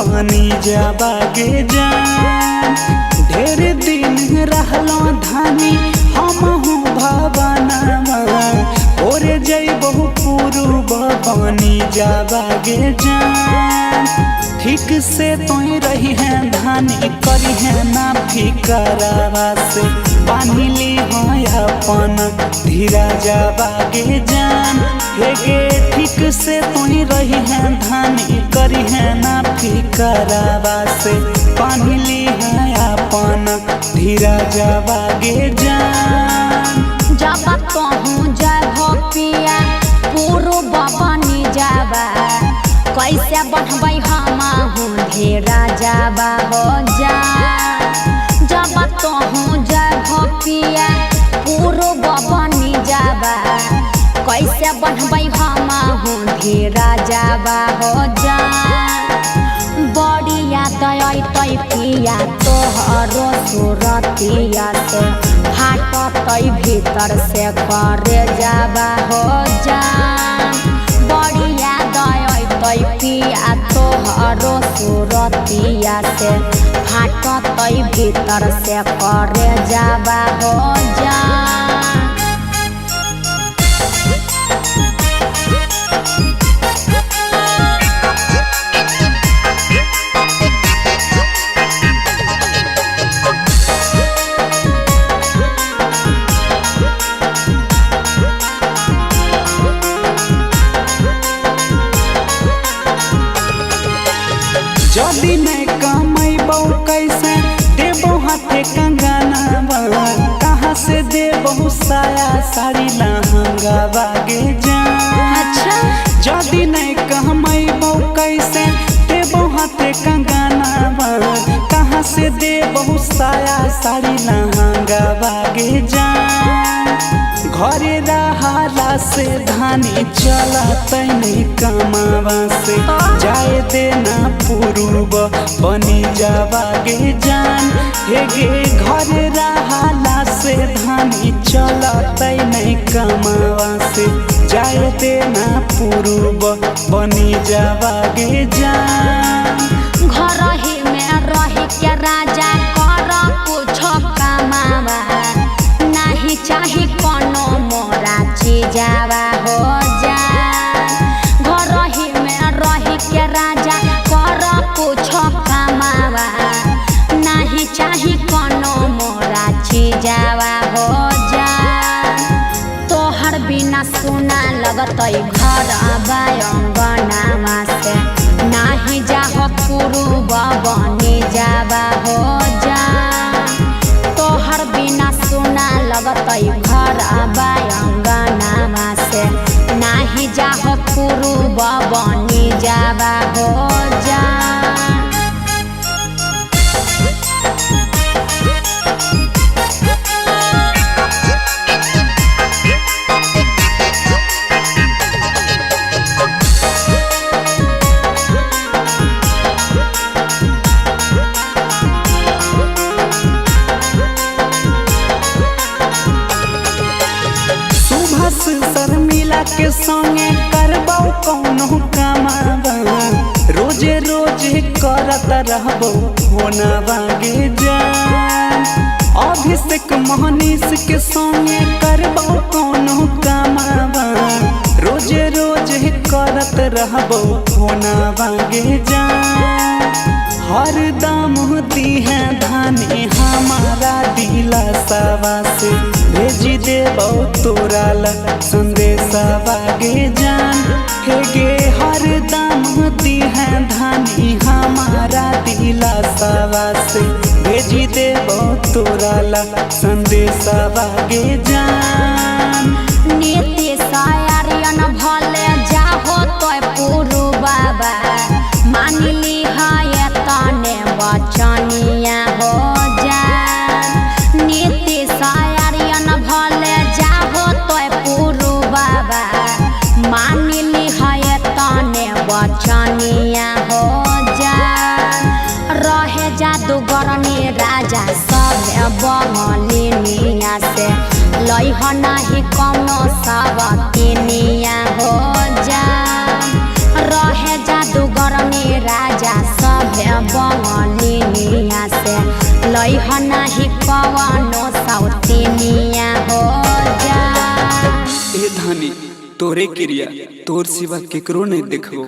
बनी जाबागे जान। ढेर दिन रहलो धानी हमहू भवनवा ओरे जइबहु पूर्व बनी जाबागे जान। ठीक से तोई रही है धानी करी है ना फिकरावा से बांधी ली हो अपन धीरा जाबागे जान। हे गे ठीक से तोई रही है धानी करी है ना फिकरावा से बांधी ली है अपन धीरा जाबागे जान। जब कहूँ जय हो पिया पूर्व बनी जाबा कैसे बढ़बै हमहू धीरा जाबा हो जान। जब कहूँ जय हो पिया पूर्व बनी जाबा कैसे बढ़बै हमहू धीरा जाबा हो जान। बड़ी याद अतै पिया तोहरो सूरतिया से फाटतै भीतर से करे जाबा हो जान। बड़ी याद अतै पिया तोहरो सूरतिया से फाटतै भीतर से करे जाबा हो जान। जदि नहीं कमैबौ कैसे देबौ हाथे कंगनवा कहाँ से देबौ साया साड़ी लहंगा बागे जान। अच्छा जदि नहीं कमैबौ कैसे देबौ हाथे कंगनवा कहाँ से देबौ साया साड़ी लहंगा बागे जान। घरे रहाला से धानी चलतै नहीं कमावा से जाए देना पूर्व बनी जाबागे जान। हे गे घरे रहाला से धानी चलतै नहीं कमावा से जाए देना पूर्व बनी जाबागे जान। घर ही में रही के राजा कर कुछ कमावा नहीं चाही कोनो मोरा चीजावा हो जान। घर ही में रही के राजा कर कुछ कमावा नहीं चाही कोनो मोरा चीजावा हो जान। तोहर बिना सुना लगतै घर अंगनावा से नाही जाह पूर्व बनी जाबा हो जान। तोहर बिना सुना लगतै घर अंगनावा से नाही जाह पूर्व बनी जाबा हो जान। शर्मिला के संगे करबौ कौनो कमावा रोजे रोजे करत रहबौ होना बागे जान। अभिषेक मोहनीश के संगे करबौ कौनो कमावा रोजे रोजे करत रहबौ होना बागे जान। हर दाम दी है धानी हमारा दिला सवा से भेजी देबौ तोरा ला संदेशा बागे जान। हे गे हर दाम दी है धानी हमारा दिला सवा से भेजी देबौ तोरा ला संदेशा बागे जान। नीति सायरियन भले जाहो तो पूरु बाबा मान ली है तने बचनिया हो जान। नीति सायरियन भले जाहो तो पूरु बाबा मान ली है तने बचनिया हो जान। रहे जादूगरनी राजा सब बंगलिनिया से लइह नाही कौनो बंगलिनिया से लइह नाही कवनो सौतिनिया हो जा। ए धानी तोरे क्रिया तोर सिवा केकरो नहीं देखबो।